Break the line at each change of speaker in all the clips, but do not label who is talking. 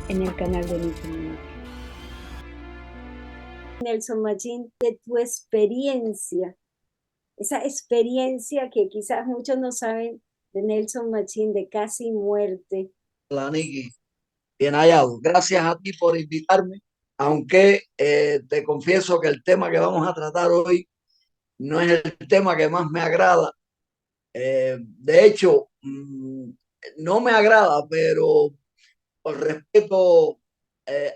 en el canal de mi comunidad. Nelson Machín, de tu experiencia, esa experiencia que quizás muchos no saben de Nelson Machín, de casi muerte.
La Niki, bien hallado. Gracias a ti por invitarme, aunque te confieso que el tema que vamos a tratar hoy no es el tema que más me agrada. De hecho, no me agrada, pero por respeto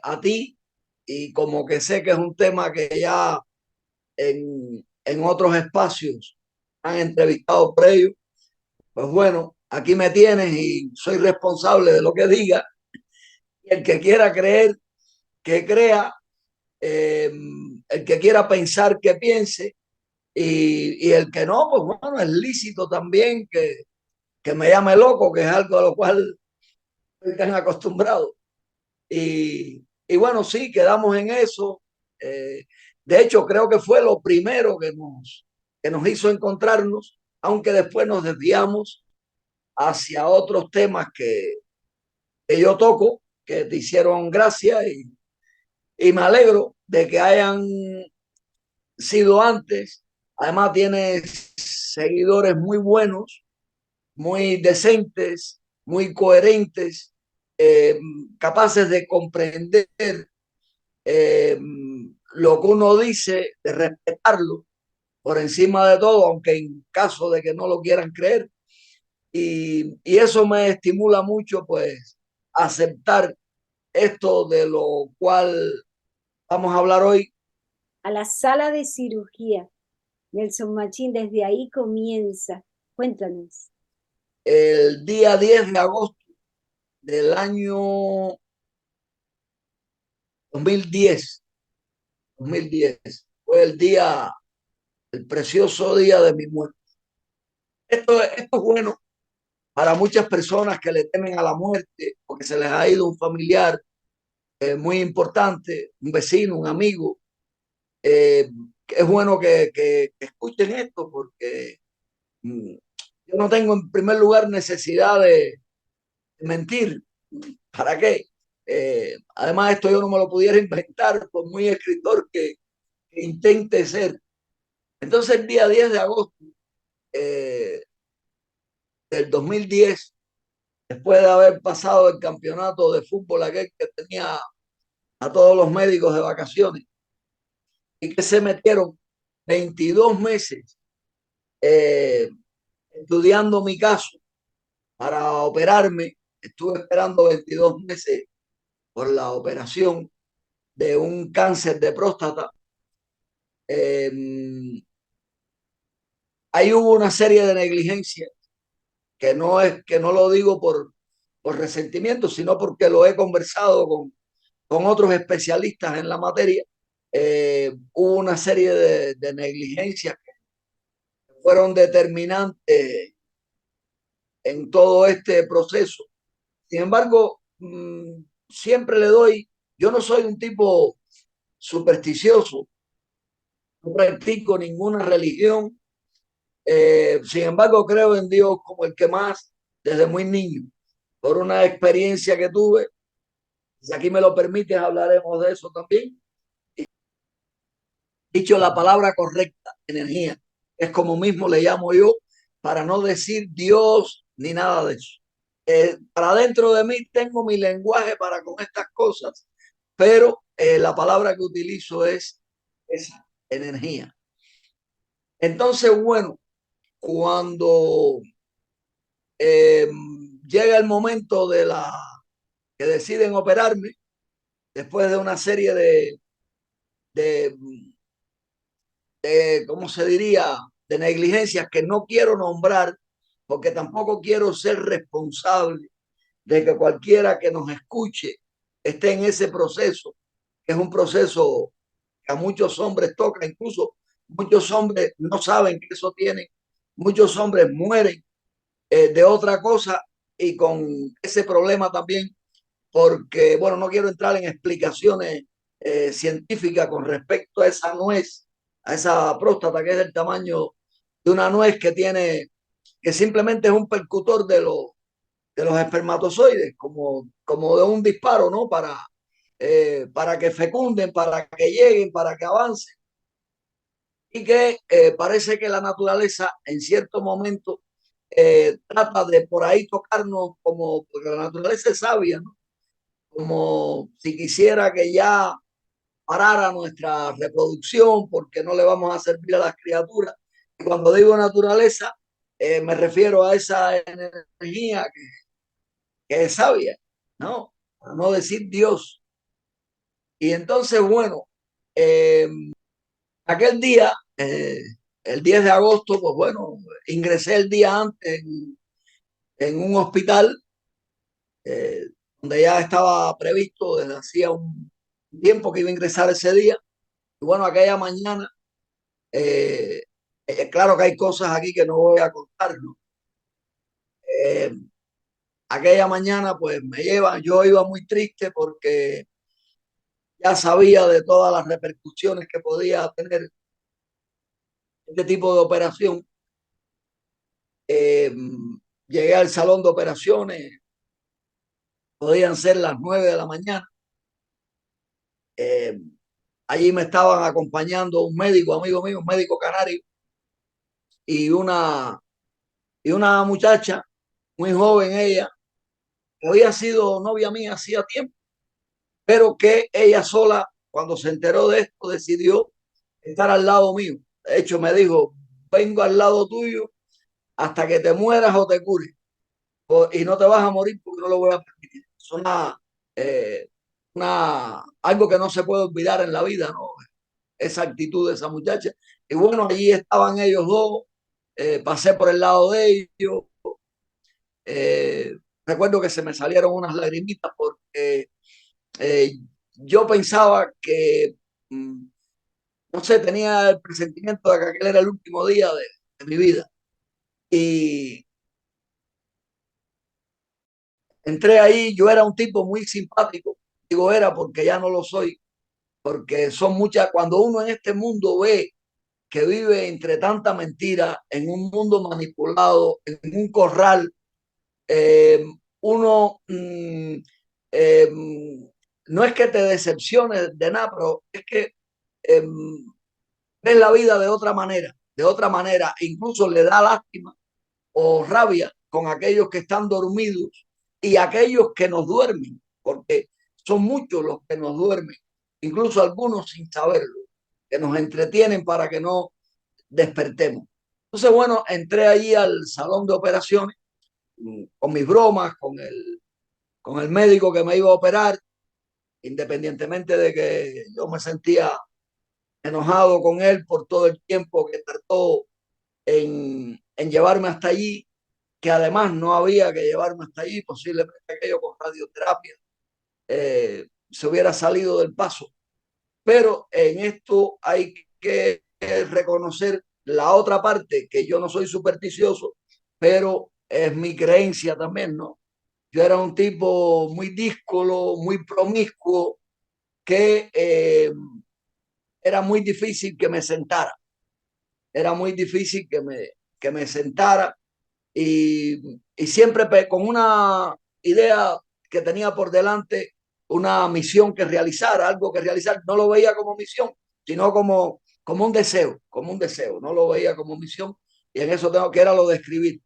a ti y como que sé que es un tema que ya en otros espacios han entrevistado por ello, pues bueno, aquí me tienes y soy responsable de lo que diga. Y el que quiera creer, que crea, eh, el que quiera pensar, que piense, y el que no, pues bueno, es lícito también que me llame loco, que es algo a lo cual estoy tan acostumbrado. Y bueno, sí, quedamos en eso. Eh, de hecho, creo que fue lo primero que nos hizo encontrarnos, aunque después nos desviamos hacia otros temas que yo toco, que te hicieron gracia y me alegro de que hayan sido antes. Además, tiene seguidores muy buenos, muy decentes, muy coherentes, eh, capaces de comprender eh, lo que uno dice, de respetarlo por encima de todo, aunque en caso de que no lo quieran creer. Y eso me estimula mucho, pues, aceptar esto de lo cual vamos a hablar hoy.
A la sala de cirugía, Nelson Machín, desde ahí comienza. Cuéntanos.
El día 10 de agosto del año 2010, 2010 fue el día, el precioso día de mi muerte. Esto es bueno para muchas personas que le temen a la muerte porque se les ha ido un familiar muy importante, un vecino, un amigo. Eh, es bueno que escuchen esto porque mm, yo no tengo en primer lugar necesidad de mentir. ¿Para qué? Además, esto yo no me lo pudiera inventar por muy escritor que intente ser. Entonces, el día 10 de agosto eh, del 2010, después de haber pasado el campeonato de fútbol aquel que tenía a todos los médicos de vacaciones y que se metieron 22 meses eh, estudiando mi caso para operarme, estuve esperando 22 meses por la operación de un cáncer de próstata. Eh, Ahí hubo una serie de negligencias que no lo digo por resentimiento, sino porque lo he conversado con otros especialistas en la materia. Hubo una serie de negligencias que fueron determinantes en todo este proceso. Sin embargo, siempre le doy, yo no soy un tipo supersticioso, no practico ninguna religión. Sin embargo, creo en Dios como el que más desde muy niño, por una experiencia que tuve. Si aquí me lo permites, hablaremos de eso también. Dicho la palabra correcta, energía, es como mismo le llamo yo, para no decir Dios ni nada de eso. Para dentro de mí tengo mi lenguaje para con estas cosas, pero la palabra que utilizo es esa energía. Entonces, bueno, cuando eh, llega el momento de la que deciden operarme, después de una serie de, ¿cómo se diría?, de negligencias que no quiero nombrar, porque tampoco quiero ser responsable de que cualquiera que nos escuche esté en ese proceso, que es un proceso que a muchos hombres toca, incluso muchos hombres no saben que eso tienen, muchos hombres mueren de otra cosa y con ese problema también, porque, bueno, no quiero entrar en explicaciones científicas con respecto a esa nuez, a esa próstata que es del tamaño de una nuez que tiene, que simplemente es un percutor de los espermatozoides, como de un disparo, ¿no? Para que fecunden, para que lleguen, para que avancen. Y que parece que la naturaleza en cierto momento trata de por ahí tocarnos como, porque la naturaleza es sabia, ¿no? Como si quisiera que ya parara nuestra reproducción porque no le vamos a servir a las criaturas. Y cuando digo naturaleza, me refiero a esa energía que es sabia, ¿no? A no decir Dios. Y entonces, bueno, eh, aquel día, el 10 de agosto, pues bueno, ingresé el día antes en un hospital eh, donde ya estaba previsto desde hacía un tiempo que iba a ingresar ese día. Y bueno, aquella mañana, eh, claro que hay cosas aquí que no voy a contar, ¿no? Eh, aquella mañana, pues me llevan, yo iba muy triste porque ya sabía de todas las repercusiones que podía tener este tipo de operación. Eh, Llegué al salón de operaciones, podían ser las 9 de la mañana. Eh, Allí me estaban acompañando un médico, amigo mío, un médico canario, y una muchacha, muy joven ella, que había sido novia mía hacía tiempo, pero que ella sola, cuando se enteró de esto, decidió estar al lado mío. De hecho, me dijo, vengo al lado tuyo hasta que te mueras o te cures, y no te vas a morir porque no lo voy a permitir. Es eh, algo que no se puede olvidar en la vida, ¿no? Esa actitud de esa muchacha. Y bueno, allí estaban ellos dos, pasé por el lado de ellos. eh, Recuerdo que se me salieron unas lagrimitas porque eh, yo pensaba que, mm, no sé, tenía el presentimiento de que aquel era el último día de mi vida. Y entré ahí, yo era un tipo muy simpático, digo era porque ya no lo soy, porque son muchas, cuando uno en este mundo ve que vive entre tanta mentira, en un mundo manipulado, en un corral, eh, uno eh, no es que te decepciones de nada, pero es que eh, ves la vida de otra manera, incluso le da lástima o rabia con aquellos que están dormidos y aquellos que nos duermen, porque son muchos los que nos duermen, incluso algunos sin saberlo, que nos entretienen para que no despertemos. Entonces, bueno, entré allí al salón de operaciones con mis bromas, con el médico que me iba a operar, independientemente de que yo me sentía enojado con él por todo el tiempo que tardó en llevarme hasta allí, que además no había que llevarme hasta allí, posiblemente aquello con radioterapia se hubiera salido del paso. Pero en esto hay que reconocer la otra parte, que yo no soy supersticioso, pero es mi creencia también, ¿no? Yo era un tipo muy díscolo, muy promiscuo, que era muy difícil que me sentara, era muy difícil que me sentara y siempre con una idea que tenía por delante, una misión que realizar, algo que realizar. No lo veía como misión, sino como un deseo, no lo veía como misión. Y en eso tengo que era lo de escribir.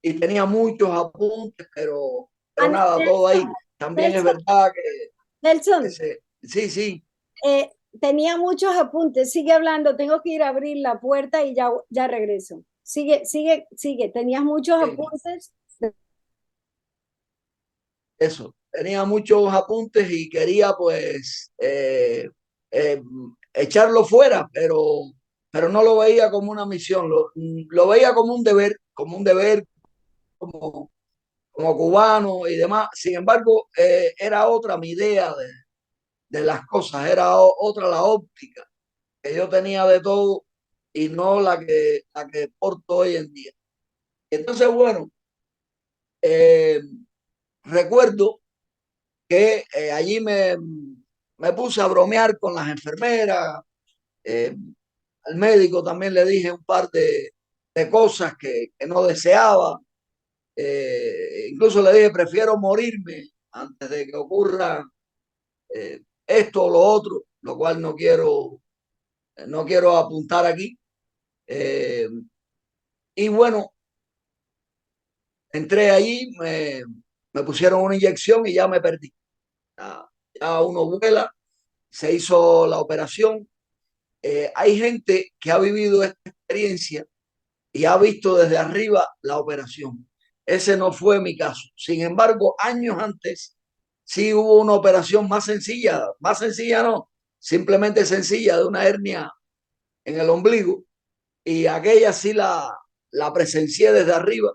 Y tenía muchos apuntes, pero nada, todo ahí.
Nelson,
También es
Nelson,
verdad que
Nelson,
sí, sí,
tenía muchos apuntes. Sigue hablando, tengo que ir a abrir la puerta y ya regreso. Sigue, sigue, sigue. Tenías muchos
sí,
apuntes.
eso. Tenía muchos apuntes y quería pues eh, echarlo fuera, pero no lo veía como una misión, lo veía como un deber como, como cubano y demás. Sin embargo, era otra mi idea de las cosas, era otra la óptica que yo tenía de todo y no la que porto hoy en día. Entonces, bueno, eh, recuerdo que allí me puse a bromear con las enfermeras, eh, al médico también le dije un par de cosas que no deseaba. Incluso le dije, prefiero morirme antes de que ocurra esto o lo otro, lo cual no quiero apuntar aquí. Eh, y bueno, entré allí, me pusieron una inyección y ya me perdí. Ya, ya uno vuela, se hizo la operación. Hay gente que ha vivido esta experiencia y ha visto desde arriba la operación. Ese no fue mi caso. Sin embargo, años antes sí hubo una operación más sencilla no, simplemente sencilla, de una hernia en el ombligo, y aquella sí la presencié desde arriba,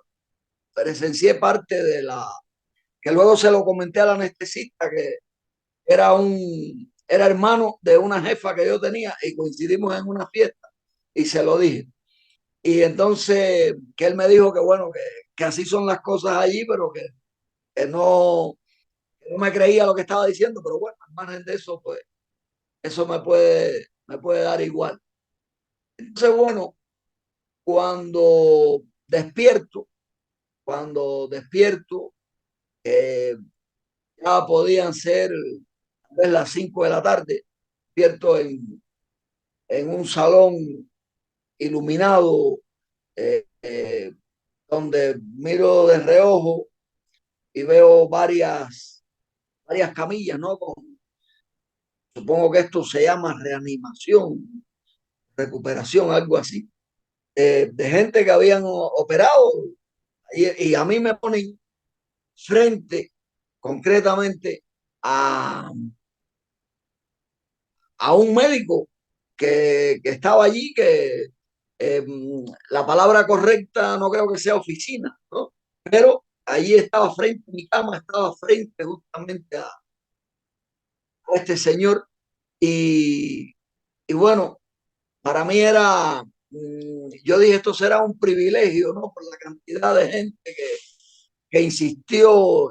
presencié parte de la, que luego se lo comenté al anestesista, que era hermano de una jefa que yo tenía y coincidimos en una fiesta y se lo dije. Y entonces que él me dijo que bueno, que así son las cosas allí, pero que no me creía lo que estaba diciendo, pero bueno, al margen de eso, pues eso me puede dar igual. Entonces, bueno, cuando despierto, cuando despierto, eh, ya podían ser tal vez las 5 de la tarde, despierto en un salón iluminado, eh, eh, donde miro de reojo y veo varias camillas, ¿no? Supongo que esto se llama reanimación, recuperación, algo así, de gente que habían operado y a mí me ponen frente concretamente a, a un médico que estaba allí, que eh, la palabra correcta no creo que sea oficina, ¿no? Pero allí estaba frente, mi cama estaba frente justamente a este señor y, y bueno, para mí era, yo dije, esto será un privilegio, ¿no? Por la cantidad de gente que insistió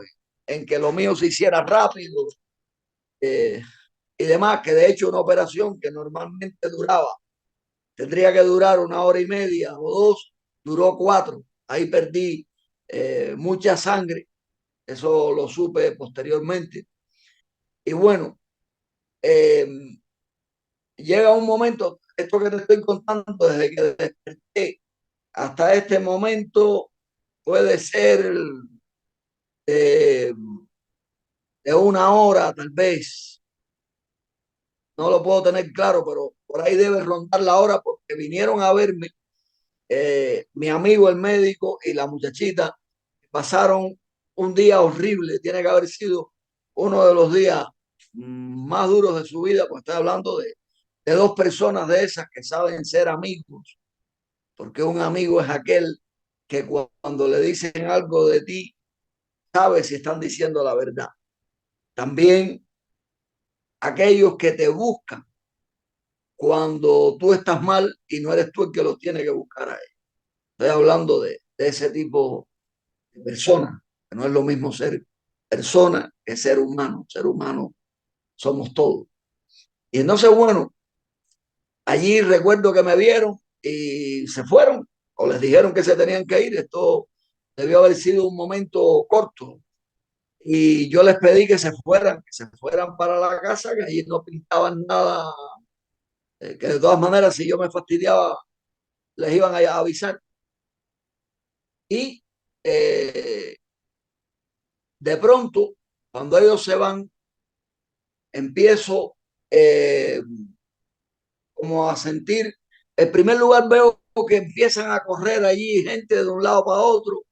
en que lo mío se hiciera rápido, eh, y demás, que de hecho una operación que normalmente tendría que durar 1 hora y media o dos, duró 4. Ahí perdí mucha sangre, eso lo supe posteriormente. Y bueno, eh, llega un momento, esto que te estoy contando, desde que desperté hasta este momento, puede ser eh, de 1 hora, tal vez. No lo puedo tener claro, pero por ahí debe rondar la hora porque vinieron a verme mi amigo el médico y la muchachita. Pasaron un día horrible, tiene que haber sido uno de los días más duros de su vida, pues estoy hablando de dos personas de esas que saben ser amigos, porque un amigo es aquel que cuando le dicen algo de ti, sabe si están diciendo la verdad. También aquellos que te buscan cuando tú estás mal y no eres tú el que los tiene que buscar a ellos. Estoy hablando de ese tipo de personas, que no es lo mismo ser persona que ser humano. Ser humano somos todos. Y entonces, bueno, allí recuerdo que me vieron y se fueron o les dijeron que se tenían que ir. Esto debió haber sido un momento corto. Y yo les pedí que se fueran para la casa, que allí no pintaban nada, que de todas maneras, si yo me fastidiaba, les iban a avisar. Y eh, de pronto, cuando ellos se van, empiezo eh, como a sentir, en primer lugar veo que empiezan a correr allí gente de un lado para otro,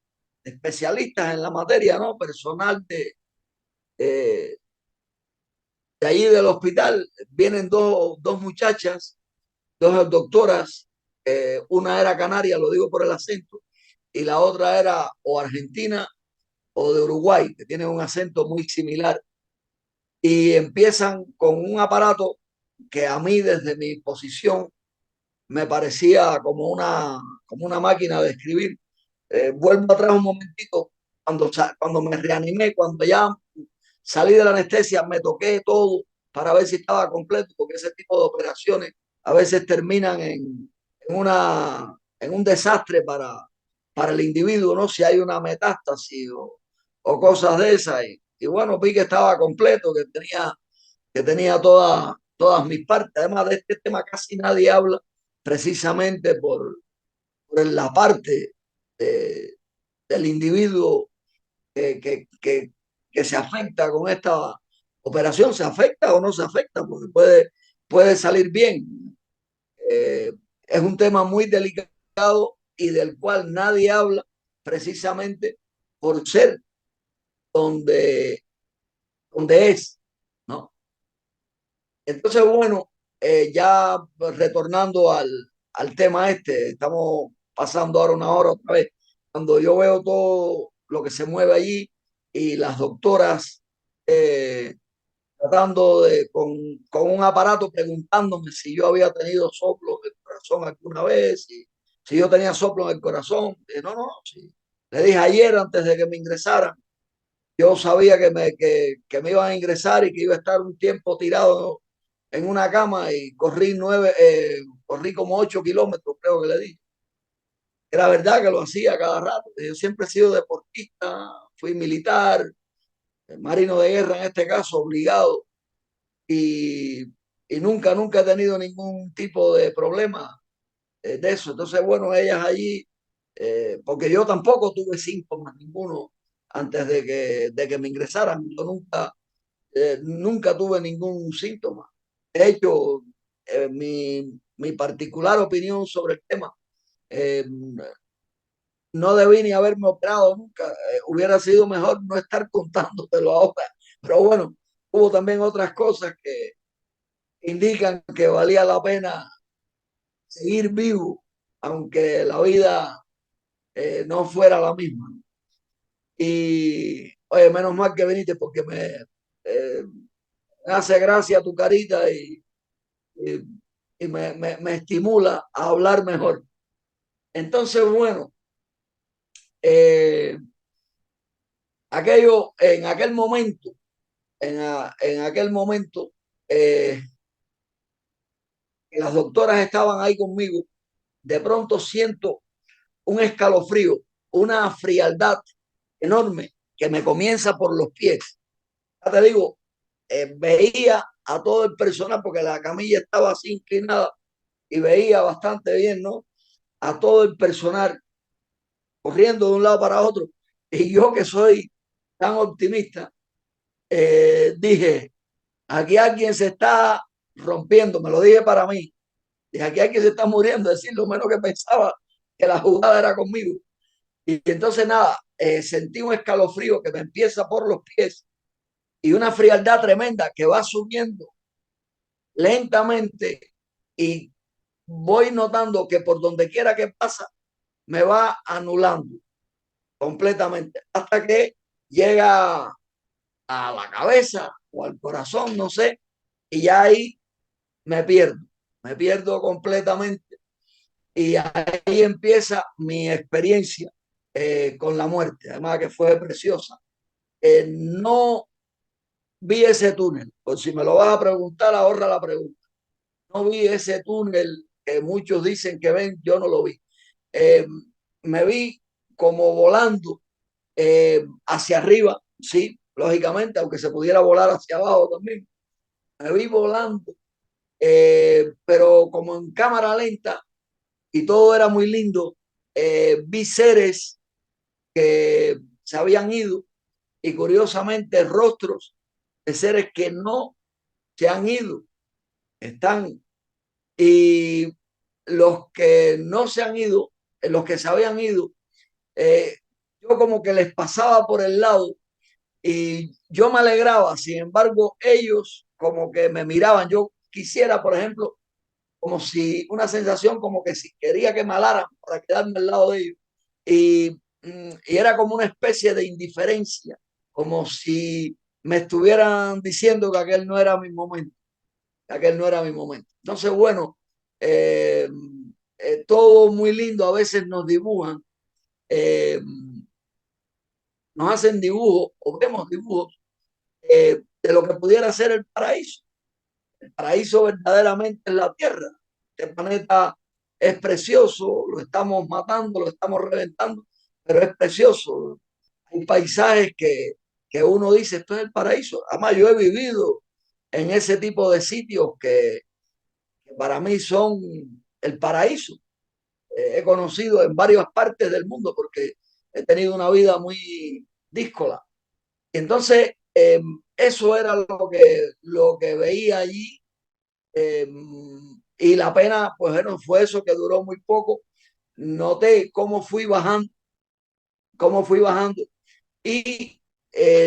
especialistas en la materia, ¿no? Personal eh, de allí del hospital. Vienen dos muchachas, dos doctoras, una era canaria, lo digo por el acento, y la otra era o argentina o de Uruguay, que tienen un acento muy similar, y empiezan con un aparato que a mí desde mi posición me parecía como una máquina de escribir. Vuelvo atrás un momentito, cuando me reanimé, cuando ya salí de la anestesia, me toqué todo para ver si estaba completo, porque ese tipo de operaciones a veces terminan en un desastre para el individuo, ¿no? Si hay una metástasis o cosas de esas. Y bueno, vi que estaba completo, que tenía todas mis partes. Además de este tema casi nadie habla precisamente por la parte de- del individuo que se afecta con esta operación. ¿Se afecta o no se afecta? Porque puede salir bien. Eh, es un tema muy delicado y del cual nadie habla precisamente por ser donde, donde es, ¿no? Entonces, bueno, ya retornando al tema este, estamos pasando ahora una hora otra vez. Cuando yo veo todo lo que se mueve allí y las doctoras eh, tratando con un aparato preguntándome si yo había tenido soplo en el corazón alguna vez, si yo tenía soplo en el corazón. No, no, sí. Le dije ayer antes de que me ingresaran, yo sabía que me iban a ingresar y que iba a estar un tiempo tirado en una cama y corrí como 8 kilómetros, creo que le di. Era verdad que lo hacía cada rato. Yo siempre he sido deportista, fui militar, marino de guerra en este caso, obligado, y, y nunca he tenido ningún tipo de problema de eso. Entonces, bueno, ellas allí, porque yo tampoco tuve síntomas ninguno antes de que me ingresaran. Yo nunca tuve ningún síntoma. De hecho, mi particular opinión sobre el tema, eh, no debí ni haberme operado nunca. Hubiera sido mejor no estar contándotelo ahora. Pero bueno, hubo también otras cosas que indican que valía la pena seguir vivo, aunque la vida no fuera la misma. Y, oye, menos mal que viniste porque me hace gracia tu carita y, y me estimula a hablar mejor. Entonces, bueno, eh, en aquel momento, en aquel momento, eh, que las doctoras estaban ahí conmigo, de pronto siento un escalofrío, una frialdad enorme que me comienza por los pies. Ya te digo, veía a todo el personal porque la camilla estaba así inclinada y veía bastante bien, ¿no? A todo el personal corriendo de un lado para otro. Y yo que soy tan optimista, dije, aquí alguien se está rompiendo, me lo dije para mí, dije, aquí alguien se está muriendo, es decir, lo menos que pensaba que la jugada era conmigo. Y entonces nada, sentí un escalofrío que me empieza por los pies y una frialdad tremenda que va subiendo lentamente y voy notando que por donde quiera que pasa me va anulando completamente hasta que llega a la cabeza o al corazón, no sé, y ya ahí me pierdo completamente y ahí empieza mi experiencia con la muerte, además que fue preciosa. No vi ese túnel, por si me lo vas a preguntar, ahorra la pregunta. No vi ese túnel que muchos dicen que ven, yo no lo vi. Eh, Me vi como volando hacia arriba, sí, lógicamente, aunque se pudiera volar hacia abajo también. Me vi volando, pero como en cámara lenta y todo era muy lindo. Vi seres que se habían ido y curiosamente rostros de seres que no se han ido, están. Y los que no se han ido, los que se habían ido, eh, yo como que les pasaba por el lado y yo me alegraba. Sin embargo, ellos como que me miraban. Yo quisiera, por ejemplo, como si una sensación como que si quería que me alaran para quedarme al lado de ellos. Y era como una especie de indiferencia, como si me estuvieran diciendo que aquel no era mi momento, que aquel no era mi momento. Entonces, bueno, eh, todo muy lindo, a veces nos dibujan, eh, nos hacen dibujos o vemos dibujos de lo que pudiera ser el paraíso. El paraíso verdaderamente en la tierra. Este planeta es precioso, lo estamos matando, lo estamos reventando, pero es precioso. Hay paisajes que uno dice, esto es el paraíso. Además, yo he vivido en ese tipo de sitios que para mí son el paraíso. He conocido en varias partes del mundo porque he tenido una vida muy díscola. Y entonces, eso era lo que veía allí. eh, y la pena, pues bueno, fue eso que duró muy poco. Noté cómo fui bajando y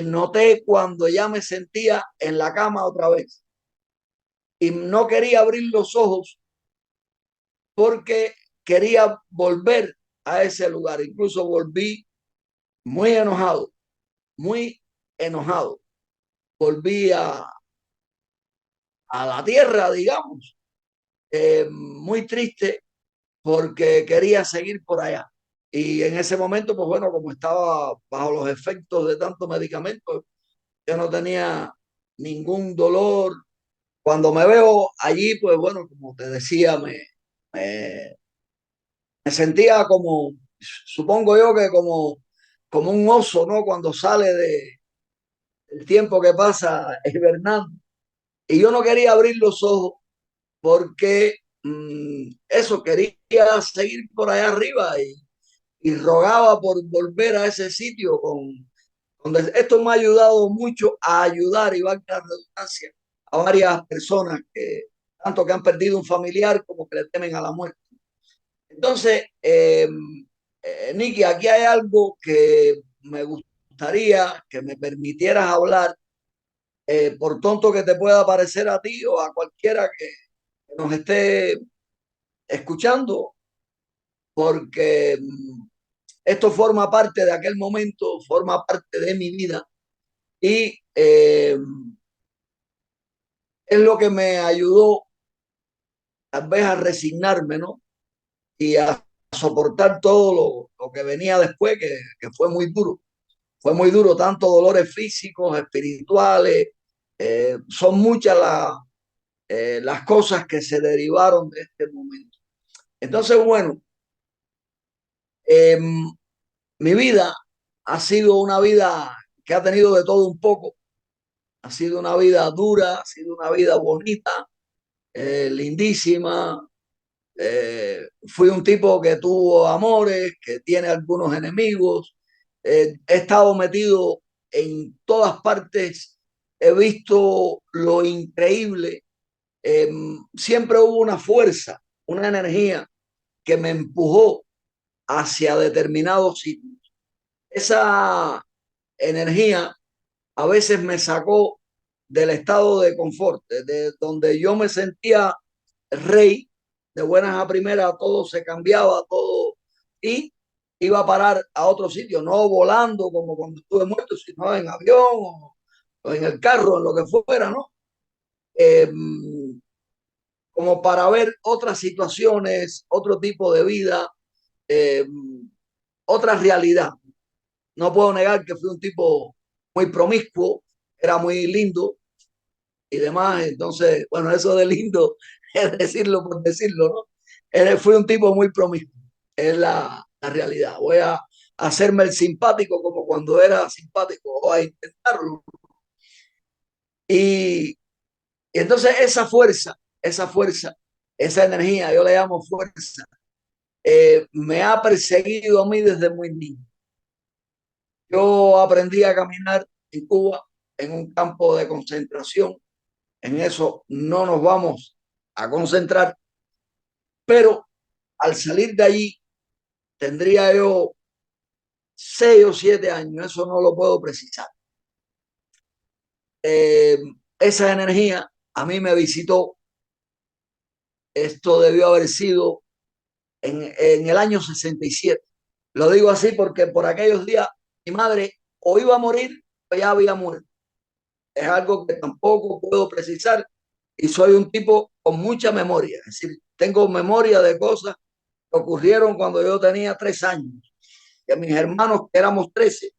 noté cuando ya me sentía en la cama otra vez y no quería abrir los ojos porque quería volver a ese lugar. Incluso volví muy enojado, muy enojado. Volví a la tierra, digamos, muy triste porque quería seguir por allá. Y en ese momento, pues bueno, como estaba bajo los efectos de tantos medicamentos, yo no tenía ningún dolor. Cuando me veo allí, pues bueno, como te decía, me, me sentía como, supongo yo que como un oso, ¿no? Cuando sale del tiempo que pasa hibernando. Y yo no quería abrir los ojos porque eso, quería seguir por allá arriba y rogaba por volver a ese sitio donde esto me ha ayudado mucho a ayudar, y valga la redundancia, a varias personas que tanto que han perdido un familiar como que le temen a la muerte. Entonces, Nicky, aquí hay algo que me gustaría que me permitieras hablar, por tonto que te pueda parecer a ti o a cualquiera que nos esté escuchando, porque esto forma parte de aquel momento, forma parte de mi vida y es lo que me ayudó tal vez a resignarme, ¿no? Y a soportar todo lo que venía después, que fue muy duro. Fue muy duro, tanto dolores físicos, espirituales. Son muchas las cosas que se derivaron de este momento. Entonces, bueno, eh, mi vida ha sido una vida que ha tenido de todo un poco. Ha sido una vida dura, ha sido una vida bonita, lindísima. Fui un tipo que tuvo amores, que tiene algunos enemigos. He estado metido en todas partes. He visto lo increíble. Siempre hubo una fuerza, una energía que me empujó hacia determinados sitios. Esa energía a veces me sacó del estado de confort, de donde yo me sentía rey, de buenas a primeras todo se cambiaba, todo, y iba a parar a otro sitio, no volando como cuando estuve muerto, sino en avión o en el carro, en lo que fuera, ¿no? Eh, como para ver otras situaciones, otro tipo de vida, eh, otra realidad. No puedo negar que fui un tipo muy promiscuo, era muy lindo y demás. Entonces, bueno, eso de lindo es decirlo por decirlo, ¿no? Fui un tipo muy promiscuo, es la realidad. Voy a hacerme el simpático como cuando era simpático, o a intentarlo. Y, y entonces esa fuerza, esa energía, yo le llamo fuerza, me ha perseguido a mí desde muy niño. Yo aprendí a caminar en Cuba en un campo de concentración. En eso no nos vamos a concentrar, pero al salir de allí tendría yo 6 o 7 años, eso no lo puedo precisar. Eh, esa energía a mí me visitó, esto debió haber sido en el año 67. Lo digo así porque por aquellos días mi madre o iba a morir o ya había muerto. Es algo que tampoco puedo precisar y soy un tipo con mucha memoria, es decir, tengo memoria de cosas que ocurrieron cuando yo tenía 3 años, que mis hermanos, que éramos 13,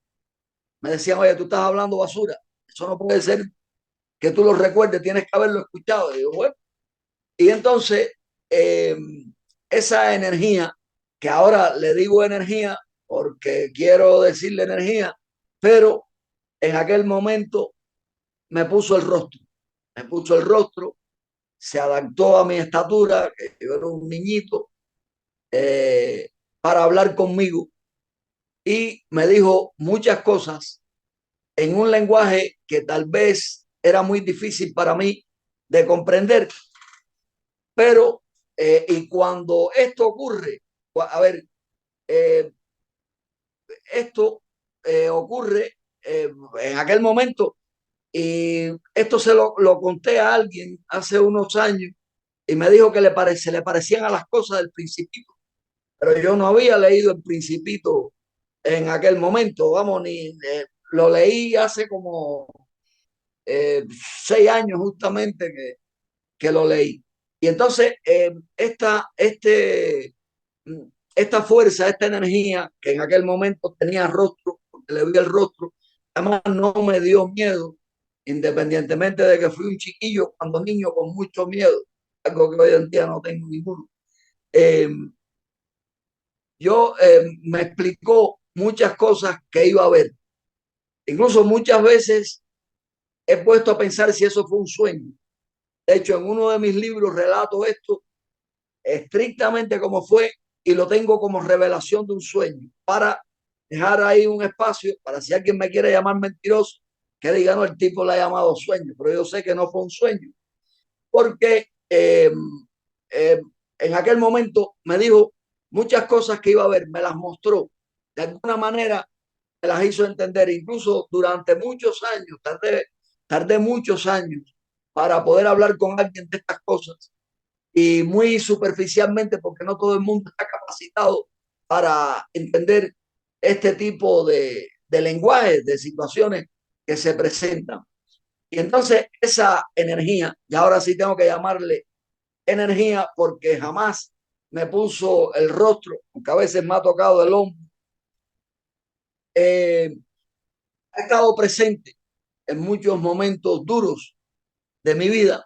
me decían, oye, tú estás hablando basura, eso no puede ser que tú lo recuerdes, tienes que haberlo escuchado. Y digo, bueno, y entonces eh, esa energía, que ahora le digo energía porque quiero decirle energía, pero en aquel momento me puso el rostro, me puso el rostro, se adaptó a mi estatura, que yo era un niñito, eh, para hablar conmigo y me dijo muchas cosas en un lenguaje que tal vez era muy difícil para mí de comprender, pero y cuando esto ocurre, a ver, eh, esto ocurre en aquel momento y esto lo conté a alguien hace unos años y me dijo que le parecían a las cosas del Principito, pero yo no había leído el Principito en aquel momento, vamos, lo leí hace como eh, 6 años justamente que lo leí. Y entonces esta fuerza, esta energía que en aquel momento tenía rostro, porque le vi el rostro, además no me dio miedo, independientemente de que fui un chiquillo cuando niño con mucho miedo, algo que hoy en día no tengo ninguno. Eh, me explicó muchas cosas que iba a ver. Incluso muchas veces he puesto a pensar si eso fue un sueño. De hecho, en uno de mis libros relato esto estrictamente como fue y lo tengo como revelación de un sueño para dejar ahí un espacio para si alguien me quiere llamar mentiroso, que diga, no, el tipo le ha llamado sueño, pero yo sé que no fue un sueño, porque eh, en aquel momento me dijo muchas cosas que iba a ver, me las mostró, de alguna manera me las hizo entender, incluso durante muchos años, tardé muchos años para poder hablar con alguien de estas cosas y muy superficialmente porque no todo el mundo está capacitado para entender este tipo de lenguaje, de situaciones que se presentan. Y entonces esa energía, y ahora sí tengo que llamarle energía porque jamás me puso el rostro, aunque a veces me ha tocado el hombro, ha estado presente en muchos momentos duros de mi vida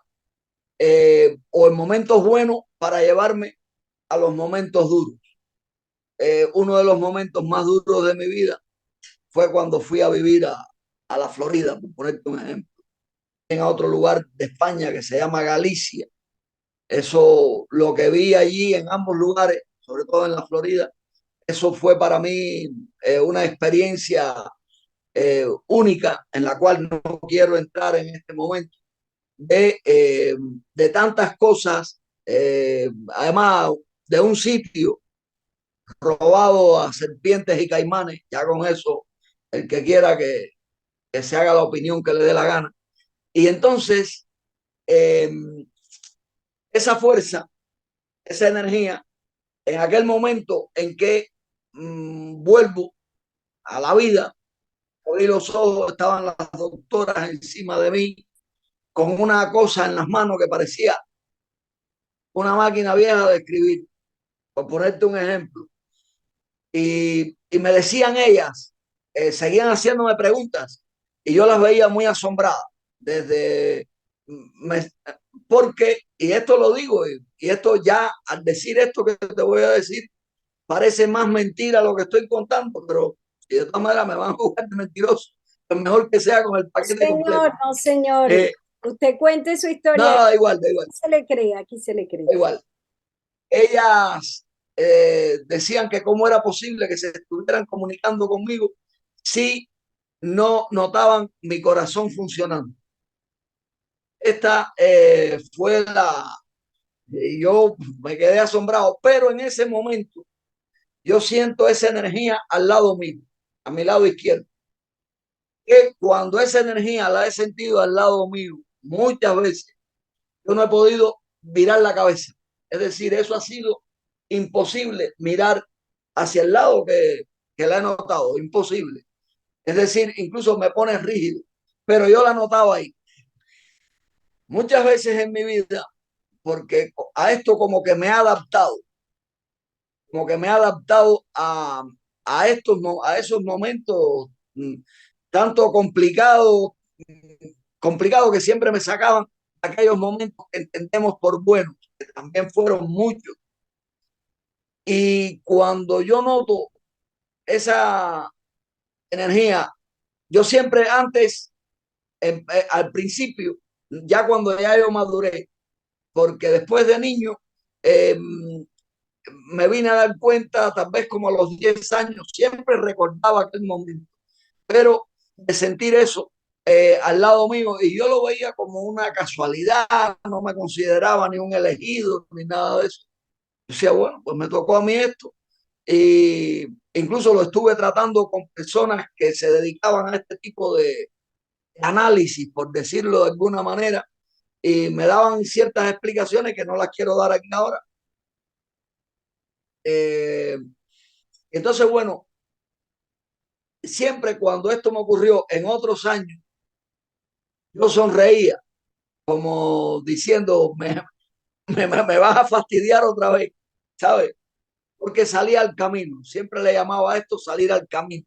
o en momentos buenos para llevarme a los momentos duros. Uno de los momentos más duros de mi vida fue cuando fui a vivir a la Florida, por ponerte un ejemplo, en otro lugar de España que se llama Galicia. Eso, lo que vi allí en ambos lugares, sobre todo en la Florida, eso fue para mí una experiencia única en la cual no quiero entrar en este momento, de tantas cosas, además de un sitio robado a serpientes y caimanes, ya con eso, el que quiera que se haga la opinión que le dé la gana. Y entonces, eh, esa fuerza, esa energía, en aquel momento en que vuelvo a la vida, abrí los ojos, estaban las doctoras encima de mí con una cosa en las manos que parecía una máquina vieja de escribir, por ponerte un ejemplo. Y me decían ellas, seguían haciéndome preguntas y yo las veía muy asombradas desde, me, porque, y esto lo digo, y esto ya al decir esto que te voy a decir, parece más mentira lo que estoy contando, pero si de todas maneras me van a jugar de mentiroso, pues mejor que sea con el
No,
paquete completo.
señor, no, señor.
Eh,
Usted cuente su
no,
historia.
da igual, da igual,
Aquí se le cree, aquí se le cree.
da igual. Ellas decían que cómo era posible que se estuvieran comunicando conmigo si no notaban mi corazón funcionando. Esta fue y yo me quedé asombrado, pero en ese momento yo siento esa energía al lado mío, a mi lado izquierdo, que cuando esa energía la he sentido al lado mío muchas veces, yo no he podido virar la cabeza. Es decir, eso ha sido imposible mirar hacia el lado que la he notado, imposible. Es decir, incluso me pone rígido, pero yo la notaba ahí. Muchas veces en mi vida, porque a esto como que me ha adaptado, como que me ha adaptado a esos momentos tanto complicados que siempre me sacaban aquellos momentos que entendemos por buenos, que también fueron muchos. Y cuando yo noto esa energía, yo siempre antes, al principio, ya cuando ya yo maduré, porque después de niño eh, me vine a dar cuenta, tal vez como a los 10 años, siempre recordaba aquel momento, pero de sentir eso al lado mío, y yo lo veía como una casualidad, no me consideraba ni un elegido ni nada de eso. Yo decía, bueno, pues me tocó a mí esto, y incluso lo estuve tratando con personas que se dedicaban a este tipo de análisis, por decirlo de alguna manera, y me daban ciertas explicaciones que no las quiero dar aquí ahora. Eh, entonces, bueno, siempre cuando esto me ocurrió en otros años, yo sonreía como diciendo, me vas a fastidiar otra vez, ¿sabes? Porque salía al camino, siempre le llamaba a esto salir al camino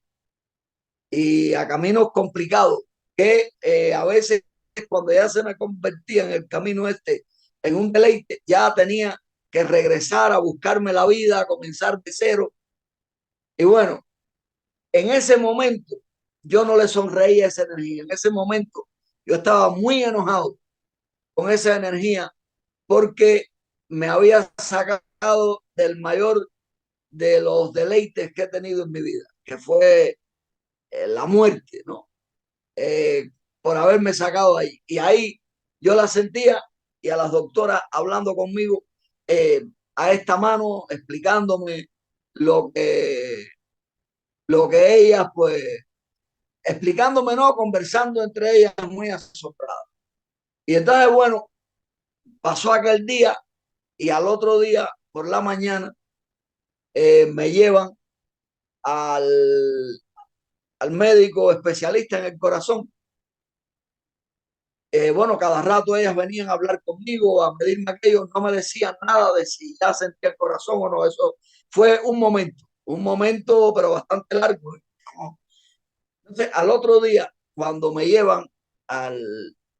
y a caminos complicados, que a veces cuando ya se me convertía en el camino este, en un deleite, ya tenía que regresar a buscarme la vida, a comenzar de cero. Y bueno, en ese momento yo no le sonreía a esa energía, en ese momento yo estaba muy enojado con esa energía porque me había sacado del mayor de los deleites que he tenido en mi vida, que fue la muerte, ¿no? Eh, por haberme sacado ahí. Y ahí yo la sentía y a las doctoras hablando conmigo eh, a esta mano, explicándome lo que, lo que ellas, pues, explicándome, no, conversando entre ellas muy asombradas. Y entonces, bueno, pasó aquel día y al otro día por la mañana me llevan al, al médico especialista en el corazón. Bueno, cada rato ellas venían a hablar conmigo, a pedirme aquello, no me decían nada de si ya sentía el corazón o no. Eso fue un momento, pero bastante largo. Entonces, al otro día, cuando me llevan al,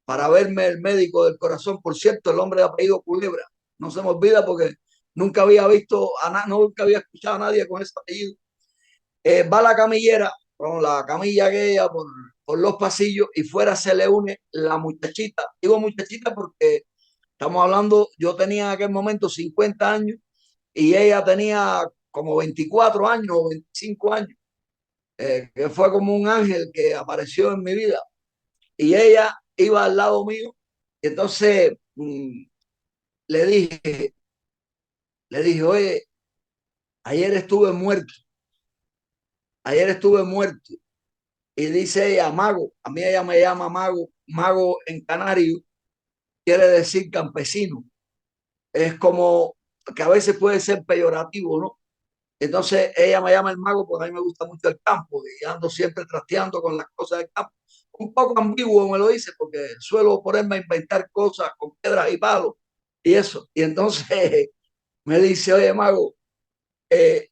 para verme el médico del corazón, por cierto, el hombre de apellido Culebra, no se me olvida porque nunca había visto, nunca había escuchado a nadie con ese apellido. Va la camillera con la camilla aquella por los pasillos y fuera se le une la muchachita. Digo muchachita porque estamos hablando, yo tenía en aquel momento 50 años y ella tenía como 24 años o 25 años, que fue como un ángel que apareció en mi vida. Y ella iba al lado mío y entonces le dije, le dije, oye, ayer estuve muerto, ayer estuve muerto. Y dice ella, mago, a mí ella me llama mago, mago en canario quiere decir campesino. Es como que a veces puede ser peyorativo, ¿no? Entonces ella me llama el mago porque a mí me gusta mucho el campo y ando siempre trasteando con las cosas del campo. Un poco ambiguo me lo dice porque suelo ponerme a inventar cosas con piedras y palos y eso. Y entonces me dice, oye, mago,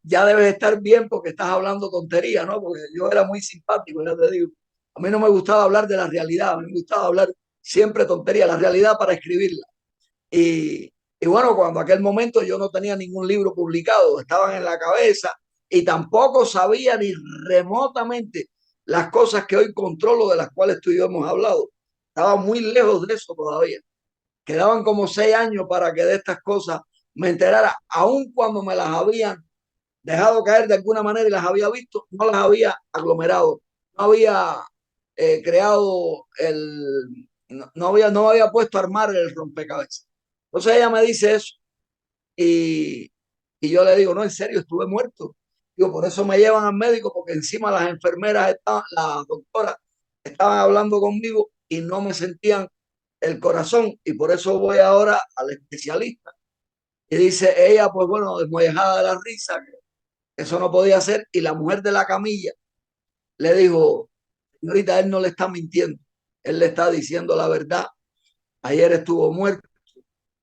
ya debes estar bien porque estás hablando tontería, ¿no? Porque yo era muy simpático, ya te digo. A mí no me gustaba hablar de la realidad, a mí me gustaba hablar siempre tontería, la realidad para escribirla. Y bueno, cuando aquel momento yo no tenía ningún libro publicado, estaban en la cabeza y tampoco sabía ni remotamente las cosas que hoy controlo, de las cuales tú y yo hemos hablado. Estaba muy lejos de eso todavía. Quedaban como 6 años para que de estas cosas me enterara, aun cuando me las habían dejado caer de alguna manera y las había visto, no las había aglomerado, no había creado no había puesto a armar el rompecabezas. Entonces ella me dice eso y, y yo le digo, no, en serio, estuve muerto. Digo, por eso me llevan al médico, porque encima las enfermeras estaban, las doctoras estaban hablando conmigo y no me sentían el corazón y por eso voy ahora al especialista. Y dice ella, pues bueno, desmollejada de la risa, eso no podía ser. Y la mujer de la camilla le dijo, señorita, él no le está mintiendo, él le está diciendo la verdad. Ayer estuvo muerto,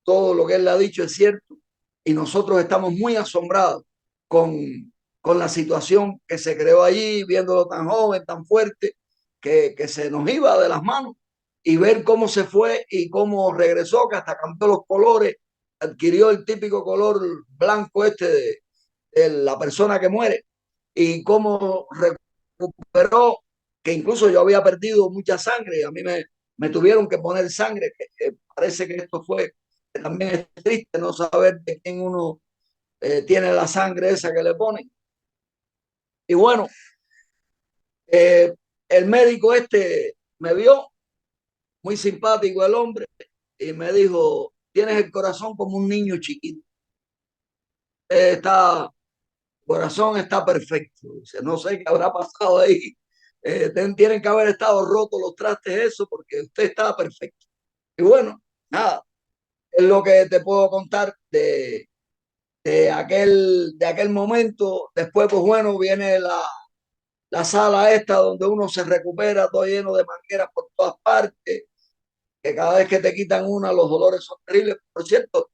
todo lo que él le ha dicho es cierto y nosotros estamos muy asombrados con, con la situación que se creó allí, viéndolo tan joven, tan fuerte, que se nos iba de las manos y ver cómo se fue y cómo regresó, que hasta cambió los colores, adquirió el típico color blanco este la persona que muere y cómo recuperó, que incluso yo había perdido mucha sangre y a mí me tuvieron que poner sangre. Parece que esto fue, que también es triste no saber de quién uno tiene la sangre esa que le ponen. Y bueno, eh, el médico este me vio, muy simpático el hombre, y me dijo, tienes el corazón como un niño chiquito. Está, corazón está perfecto. Dice, no sé qué habrá pasado ahí. Tienen que haber estado rotos los trastes, eso, porque usted estaba perfecto. Y bueno, nada, es lo que te puedo contar de aquel momento. Después, pues bueno, viene la sala esta donde uno se recupera, todo lleno de mangueras por todas partes, que cada vez que te quitan una, los dolores son terribles. Por cierto,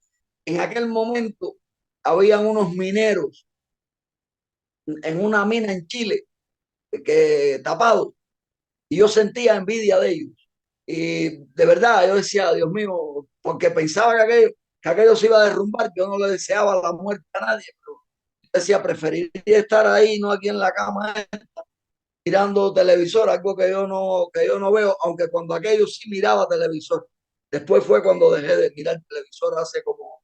en aquel momento habían unos mineros en una mina en Chile que tapados y yo sentía envidia de ellos. Y de verdad, yo decía, Dios mío, porque pensaba que aquello se iba a derrumbar, yo no le deseaba la muerte a nadie, pero yo decía, preferiría estar ahí, no aquí en la cama, mirando televisor, algo que yo no veo, aunque cuando aquello sí miraba televisor. Después fue cuando dejé de mirar televisor hace como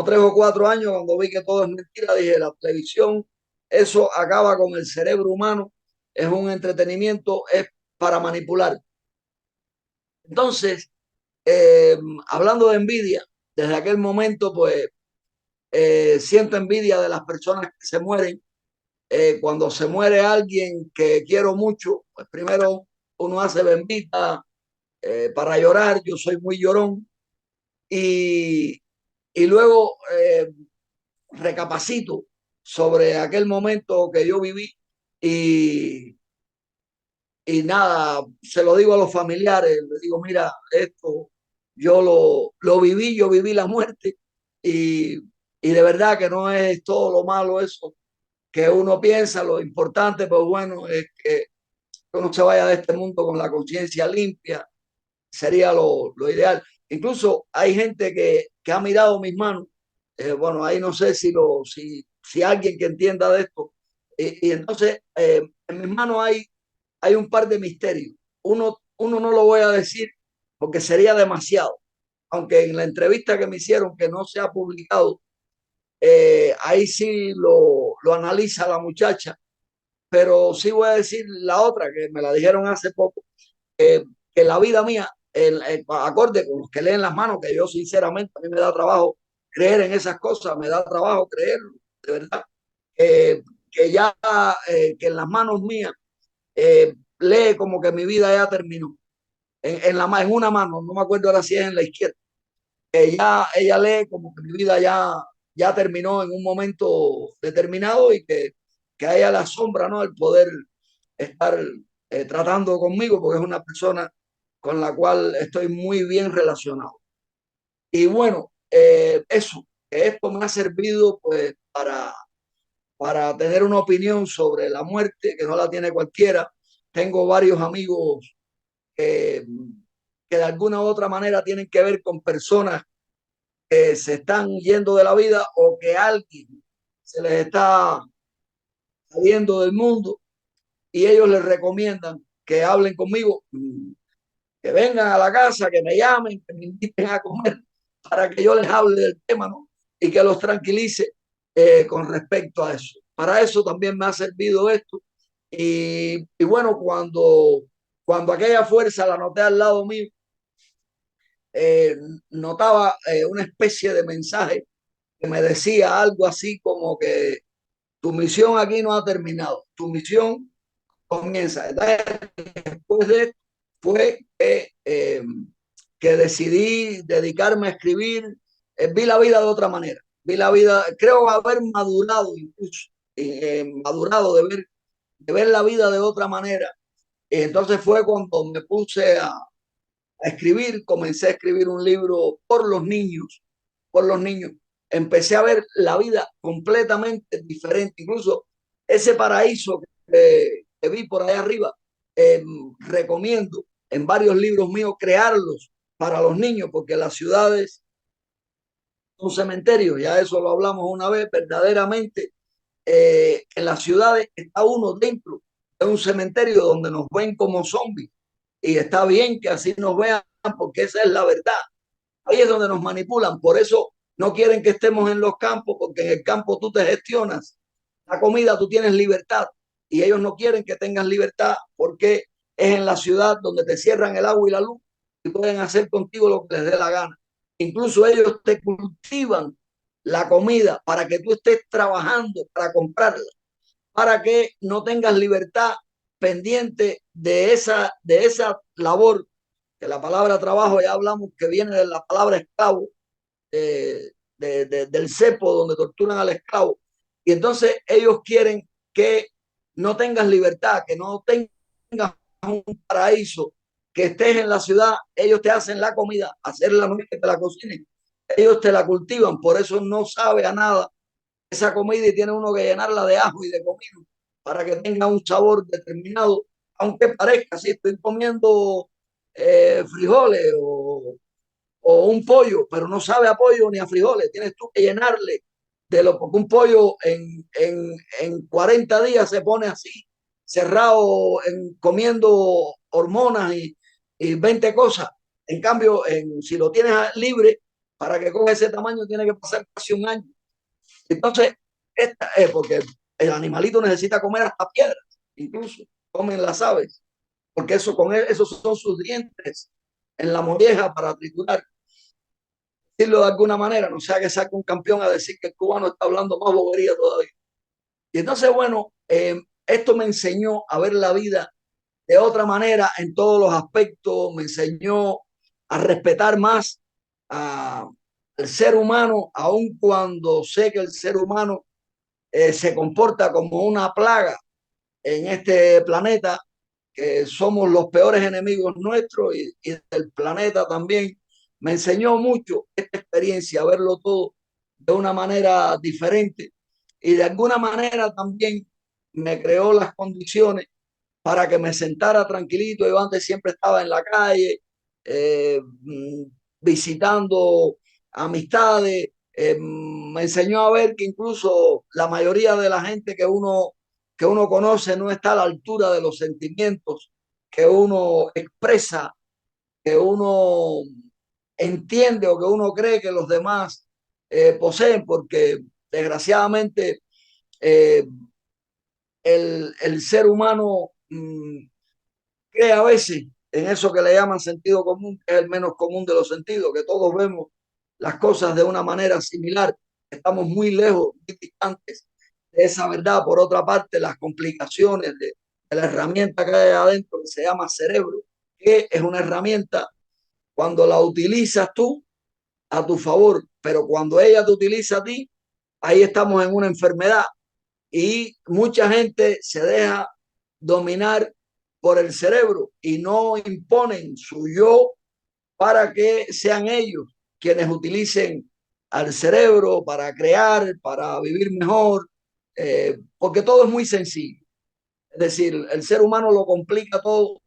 3 o 4 años, cuando vi que todo es mentira, dije, la televisión, eso acaba con el cerebro humano, es un entretenimiento, es para manipular. Entonces, eh, hablando de envidia, desde aquel momento, pues siento envidia de las personas que se mueren. Cuando se muere alguien que quiero mucho, pues primero uno hace bendita para llorar, yo soy muy llorón, y, y luego recapacito sobre aquel momento que yo viví y, y nada, se lo digo a los familiares, les digo, mira, esto yo lo viví, yo viví la muerte y, y de verdad que no es todo lo malo eso que uno piensa, lo importante, pues bueno, es que uno se vaya de este mundo con la conciencia limpia, sería lo ideal. Incluso hay gente que ha mirado mis manos, bueno, ahí no sé si alguien que entienda de esto, y entonces en mis manos hay un par de misterios. Uno no lo voy a decir porque sería demasiado, aunque en la entrevista que me hicieron, que no se ha publicado, ahí sí lo analiza la muchacha, pero sí voy a decir la otra, que me la dijeron hace poco, que la vida mía, acorde con los que leen las manos, que yo sinceramente a mí me da trabajo creer en esas cosas, me da trabajo creer, de verdad, que ya, que en las manos mías lee como que mi vida ya terminó. En una mano, no me acuerdo ahora si es en la izquierda, ella lee como que mi vida ya terminó en un momento determinado y que a ella le asombra, ¿no? El poder estar tratando conmigo porque es una persona con la cual estoy muy bien relacionado. Y bueno, eso, que esto me ha servido pues para tener una opinión sobre la muerte, que no la tiene cualquiera. Tengo varios amigos que, que de alguna u otra manera tienen que ver con personas que se están yendo de la vida o que alguien se les está saliendo del mundo y ellos les recomiendan que hablen conmigo, que vengan a la casa, que me llamen, que me inviten a comer para que yo les hable del tema, ¿no? Y que los tranquilice con respecto a eso. Para eso también me ha servido esto. Y bueno, cuando aquella fuerza la noté al lado mío, eh, notaba una especie de mensaje que me decía algo así como que tu misión aquí no ha terminado, tu misión comienza. Entonces, después de esto fue que decidí dedicarme a escribir, vi la vida de otra manera, vi la vida, creo haber madurado incluso, madurado de ver la vida de otra manera. Y entonces fue cuando me puse a escribir, comencé a escribir un libro por los niños. Empecé a ver la vida completamente diferente, incluso ese paraíso que vi por ahí arriba, recomiendo en varios libros míos crearlos para los niños, porque las ciudades son cementerios, ya eso lo hablamos una vez, verdaderamente en las ciudades está uno dentro de un cementerio donde nos ven como zombies. Y está bien que así nos vean porque esa es la verdad. Ahí es donde nos manipulan. Por eso no quieren que estemos en los campos, porque en el campo tú te gestionas la comida, tú tienes libertad. Y ellos no quieren que tengas libertad porque es en la ciudad donde te cierran el agua y la luz y pueden hacer contigo lo que les dé la gana. Incluso ellos te cultivan la comida para que tú estés trabajando para comprarla, para que no tengas libertad pendiente de esa labor, que la palabra trabajo ya hablamos que viene de la palabra esclavo, del cepo donde torturan al esclavo. Y entonces ellos quieren que no tengas libertad, que no tengas un paraíso, que estés en la ciudad. Ellos te hacen la comida, hacerla no es que te la cocinen, ellos te la cultivan, por eso no sabe a nada esa comida y tiene uno que llenarla de ajo y de comino para que tenga un sabor determinado, aunque parezca si estoy comiendo frijoles o un pollo, pero no sabe a pollo ni a frijoles. Tienes tú que llenarle de lo porque un pollo en 40 días se pone así, cerrado, comiendo hormonas y 20 cosas. En cambio, si lo tienes libre, para que coja ese tamaño, tiene que pasar casi un año. Entonces, esta es porque el animalito necesita comer hasta piedras, incluso comen las aves, porque esos son sus dientes en la molleja para triturar, decirlo de alguna manera, no sea que saque un campeón a decir que el cubano está hablando más bobería todavía. Y entonces, bueno, esto me enseñó a ver la vida de otra manera en todos los aspectos, me enseñó a respetar más a, al ser humano, aun cuando sé que el ser humano se comporta como una plaga en este planeta, que somos los peores enemigos nuestros y del planeta también. Me enseñó mucho esta experiencia, verlo todo de una manera diferente y de alguna manera también me creó las condiciones para que me sentara tranquilito. Yo antes siempre estaba en la calle, visitando amistades. Me enseñó a ver que incluso la mayoría de la gente que uno conoce no está a la altura de los sentimientos que uno expresa, que uno entiende o que uno cree que los demás poseen, porque desgraciadamente eh, el ser humano cree a veces en eso que le llaman sentido común, que es el menos común de los sentidos, que todos vemos las cosas de una manera similar, estamos muy lejos, muy distantes de esa verdad. Por otra parte, las complicaciones de la herramienta que hay adentro, que se llama cerebro, que es una herramienta cuando la utilizas tú a tu favor, pero cuando ella te utiliza a ti, ahí estamos en una enfermedad y mucha gente se deja dominar por el cerebro y no imponen su yo para que sean ellos quienes utilicen al cerebro para crear, para vivir mejor, porque todo es muy sencillo. Es decir, el ser humano lo complica todo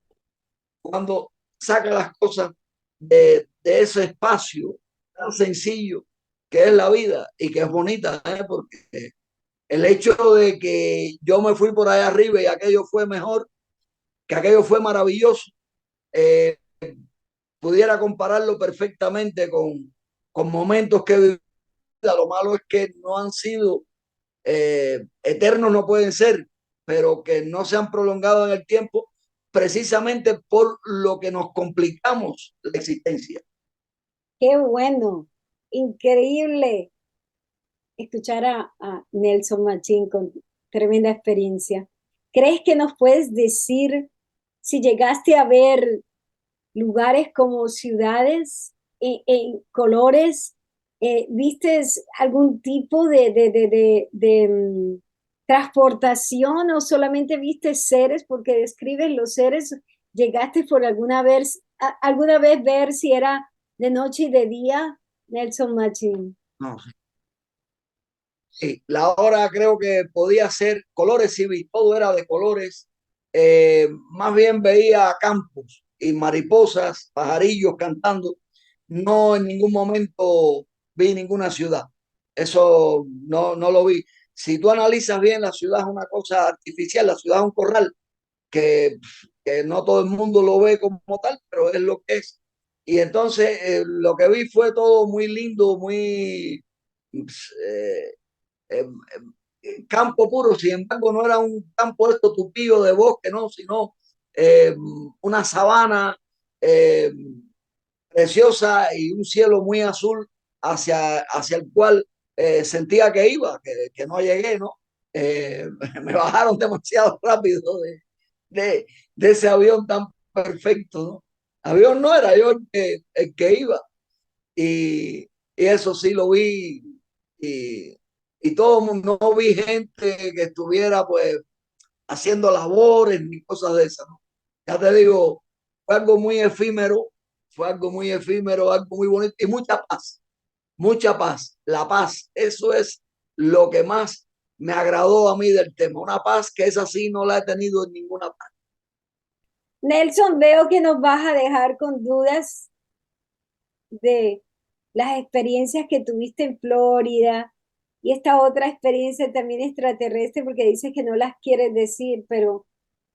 cuando saca las cosas de ese espacio tan sencillo que es la vida y que es bonita, porque el hecho de que yo me fui por allá arriba y aquello fue mejor, que aquello fue maravilloso, eh, pudiera compararlo perfectamente con momentos que he vivido. Lo malo es que no han sido eternos, no pueden ser, pero que no se han prolongado en el tiempo precisamente por lo que nos complicamos la existencia.
Qué bueno, increíble escuchar a Nelson Machín con tremenda experiencia. ¿Crees que nos puedes decir si llegaste a ver lugares como ciudades en colores? ¿Viste algún tipo de transportación o solamente viste seres? Porque describes los seres. ¿Llegaste por alguna vez ver si era de noche y de día, Nelson Machín?
No, sí, la hora creo que podía ser colores, sí, todo era de colores. Más bien veía campos y mariposas, pajarillos cantando. No en ningún momento vi ninguna ciudad. Eso no lo vi. si tú analizas bien, la ciudad es una cosa artificial, la ciudad es un corral que, que no todo el mundo lo ve como tal, pero es lo que es. Y entonces lo que vi fue todo muy lindo, muy eh, eh, campo puro. Sin embargo, no era un campo esto tupido de bosque, no, sino eh, una sabana eh, preciosa y un cielo muy azul hacia el cual sentía que iba, que no llegué, ¿no? Eh, Me bajaron demasiado rápido de ese avión tan perfecto, ¿no? Avión no era yo el que iba y, y eso sí lo vi y, y todo el mundo, no vi gente que estuviera pues haciendo labores ni cosas de esas, ¿no? Ya te digo, fue algo muy efímero, fue algo muy efímero, algo muy bonito y mucha paz, mucha paz. La paz, eso es lo que más me agradó a mí del tema, una paz que esa sí no la he tenido en ninguna parte.
Nelson, veo que nos vas a dejar con dudas de las experiencias que tuviste en Florida y esta otra experiencia también extraterrestre, porque dices que no las quieres decir, pero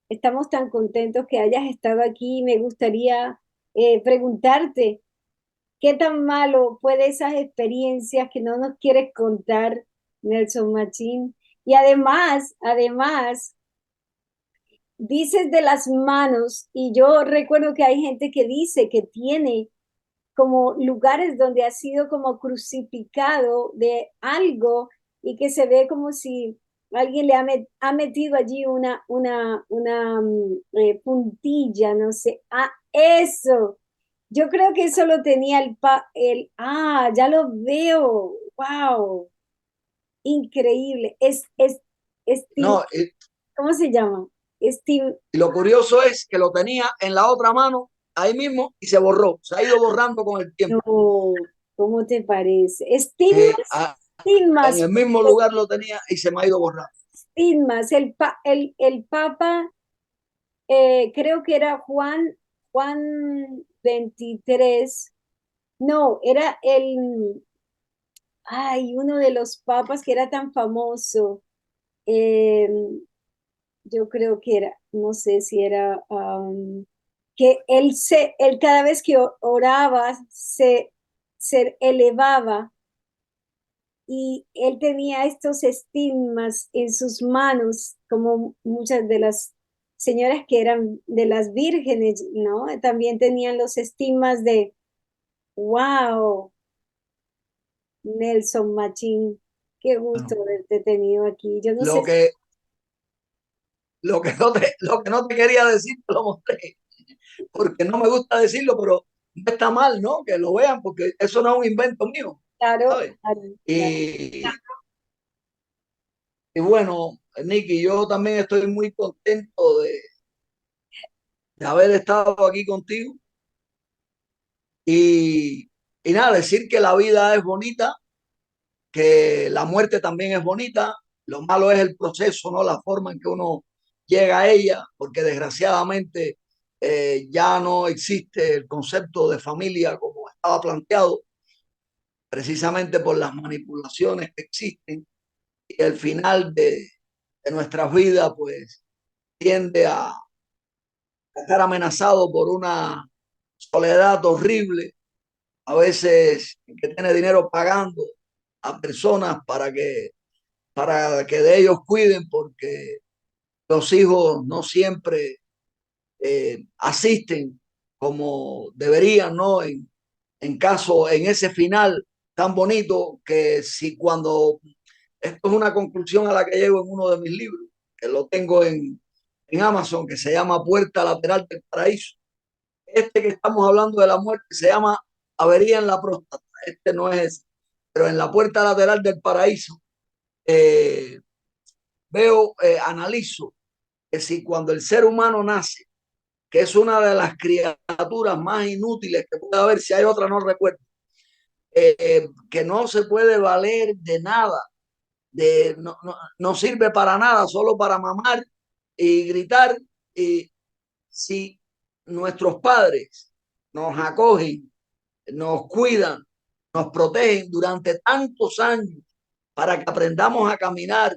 estamos tan contentos que hayas estado aquí. Me gustaría preguntarte, ¿qué tan malo fue de esas experiencias que no nos quieres contar, Nelson Machín? Y además, dices de las manos, y yo recuerdo que hay gente que dice que tiene como lugares donde ha sido como crucificado de algo y que se ve como si alguien ha metido allí una puntilla, no sé. Ah, eso. Yo creo que eso lo tenía ya lo veo. Wow, increíble. Steve,
No,
¿cómo se llama? Steve,
y lo curioso es que lo tenía en la otra mano ahí mismo y se borró, se ha ido borrando con el tiempo.
no, ¿cómo te parece?
Eh,
Stigmas,
a- en
Stigmas,
el mismo lugar lo tenía y se me ha ido borrando.
Stigmas, el Papa, creo que era Juan 23. No, era uno de los papas que era tan famoso, eh, yo creo que era, no sé si era, que él cada vez que oraba, se elevaba y él tenía estos estigmas en sus manos, como muchas de las señoras que eran de las vírgenes, ¿no? También tenían los estigmas de, wow, Nelson Machín, qué gusto
Bueno,
haberte tenido aquí. Yo no sé,
lo que, lo que no te quería decir, te lo mostré, porque no me gusta decirlo, pero no está mal, ¿no? Que lo vean, porque eso no es un invento mío,
claro,
¿sabes?
claro, claro.
Y bueno, Nicky, yo también estoy muy contento de haber estado aquí contigo y, y nada, decir que la vida es bonita, que la muerte también es bonita, lo malo es el proceso, ¿no? La forma en que uno llega a ella, porque desgraciadamente ya no existe el concepto de familia como estaba planteado, precisamente por las manipulaciones que existen y el final de nuestras vidas, pues tiende a estar amenazado por una soledad horrible, a veces que tiene dinero pagando a personas para que de ellos cuiden, porque los hijos no siempre asisten como deberían, ¿no? En ese final tan bonito que si cuando, esto es una conclusión a la que llego en uno de mis libros, que lo tengo en Amazon, que se llama Puerta Lateral del Paraíso. Este que estamos hablando de la muerte se llama Avería en la próstata. Este no es ese. Pero en la puerta lateral del paraíso eh, analizo que si cuando el ser humano nace, que es una de las criaturas más inútiles que puede haber, si hay otra no recuerdo, que no se puede valer de nada, no sirve para nada, solo para mamar y gritar, y si nuestros padres nos acogen, nos cuidan, nos protegen durante tantos años para que aprendamos a caminar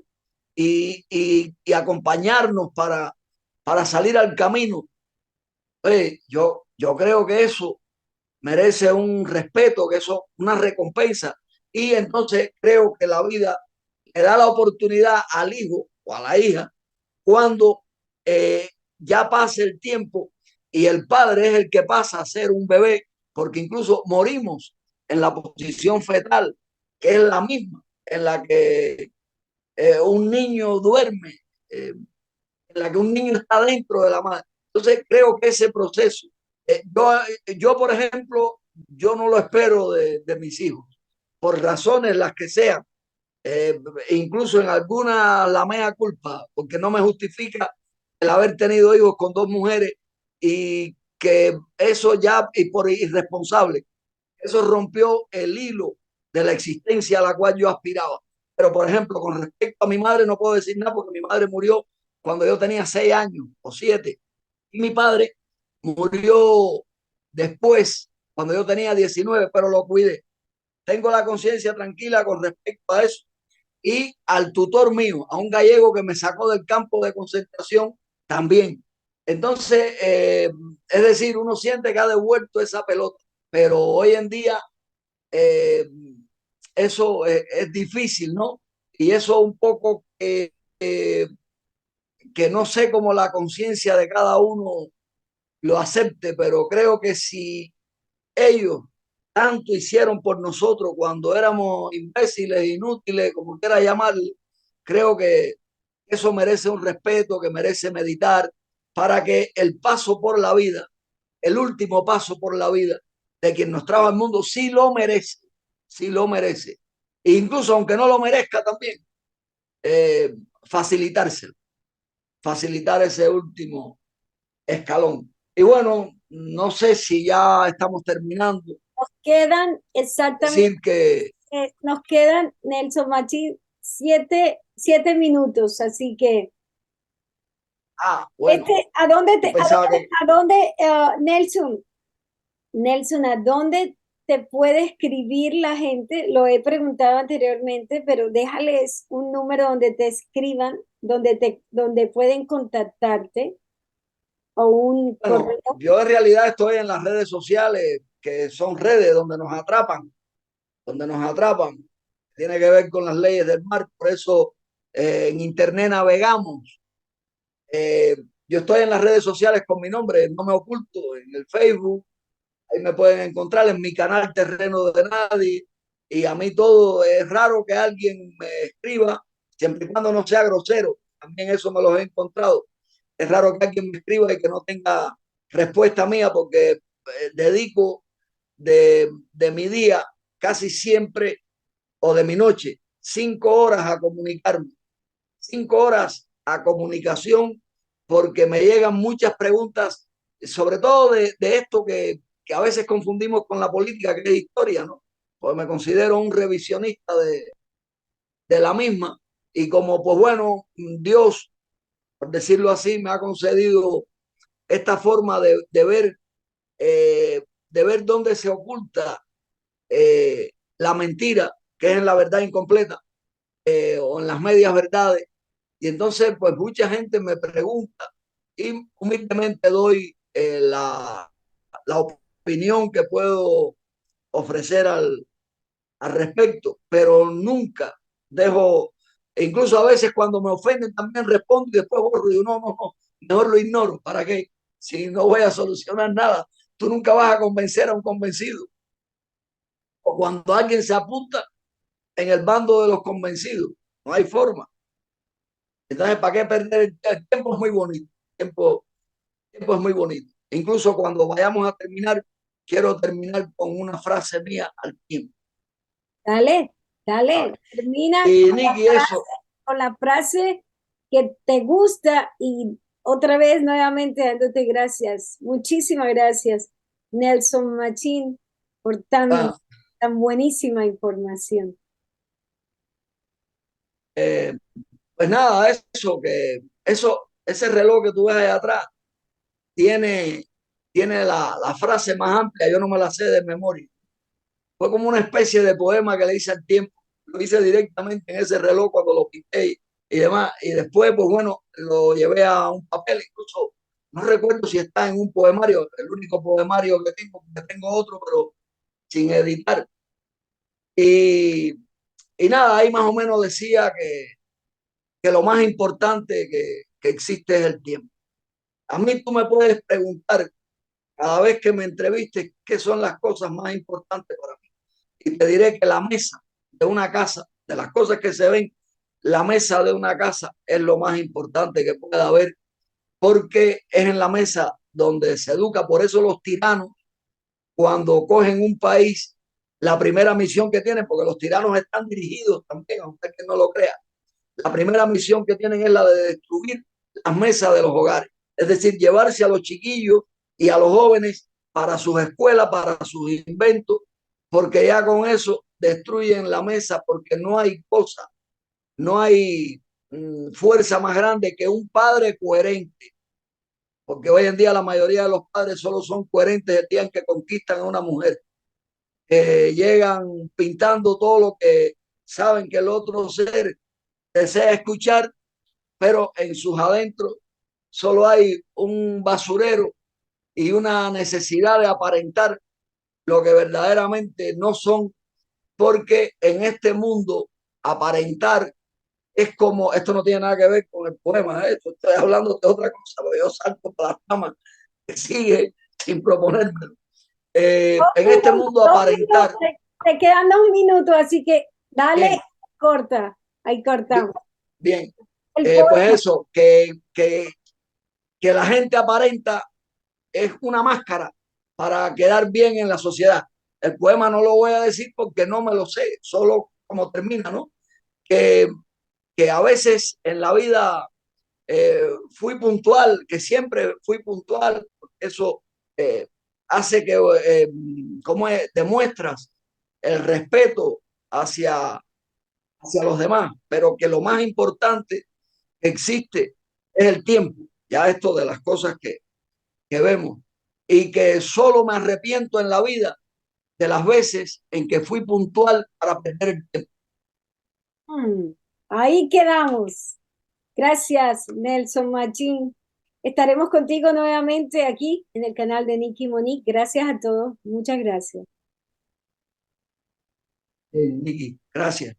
y acompañarnos para salir al camino. Yo creo que eso merece un respeto, que eso una recompensa. Y entonces creo que la vida le da la oportunidad al hijo o a la hija cuando ya pase el tiempo y el padre es el que pasa a ser un bebé, porque incluso morimos en la posición fetal, que es la misma en la que un niño duerme, en la que un niño está dentro de la madre. Entonces creo que ese proceso, yo por ejemplo, yo no lo espero de mis hijos, por razones las que sean, eh, incluso en alguna la mea culpa, porque no me justifica el haber tenido hijos con dos mujeres y que eso ya, y por irresponsable, eso rompió el hilo de la existencia a la cual yo aspiraba. Pero, por ejemplo, con respecto a mi madre, no puedo decir nada porque mi madre murió cuando yo tenía 6 años o 7. Y mi padre murió después, cuando yo tenía 19, pero lo cuidé. Tengo la conciencia tranquila con respecto a eso. Y al tutor mío, a un gallego que me sacó del campo de concentración, también. Entonces, es decir, uno siente que ha devuelto esa pelota, pero hoy en día eh, eso es difícil, ¿no? Y eso un poco que no sé cómo la conciencia de cada uno lo acepte, pero creo que si ellos tanto hicieron por nosotros cuando éramos imbéciles, inútiles, como quiera llamarle, creo que eso merece un respeto, que merece meditar para que el paso por la vida, el último paso por la vida de quien nos trajo al mundo, sí lo merece, sí lo merece. E incluso aunque no lo merezca también, eh, facilitárselo, facilitar ese último escalón. Y bueno, no sé si ya estamos terminando.
Quedan exactamente,
Decir que,
nos quedan, Nelson Machín, siete minutos, así que,
bueno,
¿a dónde
yo pensaba que,
Nelson, Nelson, ¿a dónde te puede escribir la gente? Lo he preguntado anteriormente, pero déjales un número donde te escriban, donde pueden contactarte o un
bueno,
correo.
yo en realidad estoy en las redes sociales, que son redes donde nos atrapan. Tiene que ver con las leyes del mar, por eso en Internet navegamos. Eh, yo estoy en las redes sociales con mi nombre, no me oculto, en el Facebook, ahí me pueden encontrar en mi canal Terreno de Nadie. Y a mí todo es raro que alguien me escriba, siempre y cuando no sea grosero. También eso me lo he encontrado. Es raro que alguien me escriba y que no tenga respuesta mía porque dedico de mi día casi siempre o de mi noche 5 horas a comunicarme, 5 horas a comunicación porque me llegan muchas preguntas, sobre todo de esto que a veces confundimos con la política, que es historia, ¿no? Pues me considero un revisionista de la misma y como pues bueno, Dios, por decirlo así, me ha concedido esta forma de ver dónde se oculta la mentira, que es en la verdad incompleta, o en las medias verdades. Y entonces, pues mucha gente me pregunta y humildemente doy la opinión que puedo ofrecer al respecto, pero nunca dejo, e incluso a veces cuando me ofenden también respondo y después borro y digo, no, no, no, mejor lo ignoro. ¿Para qué? Si no voy a solucionar nada, tú nunca vas a convencer a un convencido. O cuando alguien se apunta en el bando de los convencidos, no hay forma. Entonces, ¿para qué perder el tiempo? Es muy bonito. El tiempo es muy bonito. Incluso cuando vayamos a terminar, quiero terminar con una frase mía al tiempo.
Dale,
¿Sabes?
dale, termina
Y Nicky, eso,
con la frase que te gusta y otra vez nuevamente dándote gracias. Muchísimas gracias, Nelson Machín, por
ah,
tan buenísima información.
eh, pues nada, ese reloj que tú ves allá atrás tiene, tiene la frase más amplia, yo no me la sé de memoria. Fue como una especie de poema que le hice al tiempo. lo hice directamente en ese reloj cuando lo pinté y demás. Y después, pues bueno, lo llevé a un papel, incluso no recuerdo si está en un poemario, el único poemario que tengo, porque tengo otro, pero sin editar. Y, y nada, ahí más o menos decía que lo más importante que existe es el tiempo. A mí tú me puedes preguntar cada vez que me entrevistes qué son las cosas más importantes para mí. Y te diré que la mesa de una casa, de las cosas que se ven, la mesa de una casa es lo más importante que pueda haber, porque es en la mesa donde se educa. Por eso los tiranos, cuando cogen un país, la primera misión que tienen, porque los tiranos están dirigidos también, aunque que no lo crea, la primera misión que tienen es la de destruir las mesas de los hogares, es decir, llevarse a los chiquillos y a los jóvenes para sus escuelas, para sus inventos, porque ya con eso destruyen la mesa, porque no hay cosa, no hay fuerza más grande que un padre coherente, porque hoy en día la mayoría de los padres solo son coherentes el día en que conquistan a una mujer, llegan pintando todo lo que saben que el otro ser desea escuchar, pero en sus adentros solo hay un basurero y una necesidad de aparentar lo que verdaderamente no son, porque en este mundo aparentar es como, esto no tiene nada que ver con el poema, esto estoy hablando de otra cosa, pero yo salto para las ramas que sigue sin proponérmelo. En este mundo
2 minutos,
aparentar,
te quedan 2 minutos, así que dale,
bien,
corta, ahí cortamos.
bien,
El
pues
poema.
eso, que la gente aparenta es una máscara para quedar bien en la sociedad. El poema no lo voy a decir porque no me lo sé, solo como termina, ¿no? Que, que a veces en la vida fui puntual, que siempre fui puntual, eso eh, hace que, como demuestras el respeto hacia, hacia los demás, pero que lo más importante que existe es el tiempo, ya esto de las cosas que vemos, y que solo me arrepiento en la vida de las veces en que fui puntual para perder el tiempo.
Mm, ahí quedamos. Gracias, Nelson Machín. Estaremos contigo nuevamente aquí en el canal de Nicky Monique. Gracias a todos. Muchas gracias.
Nicky, gracias.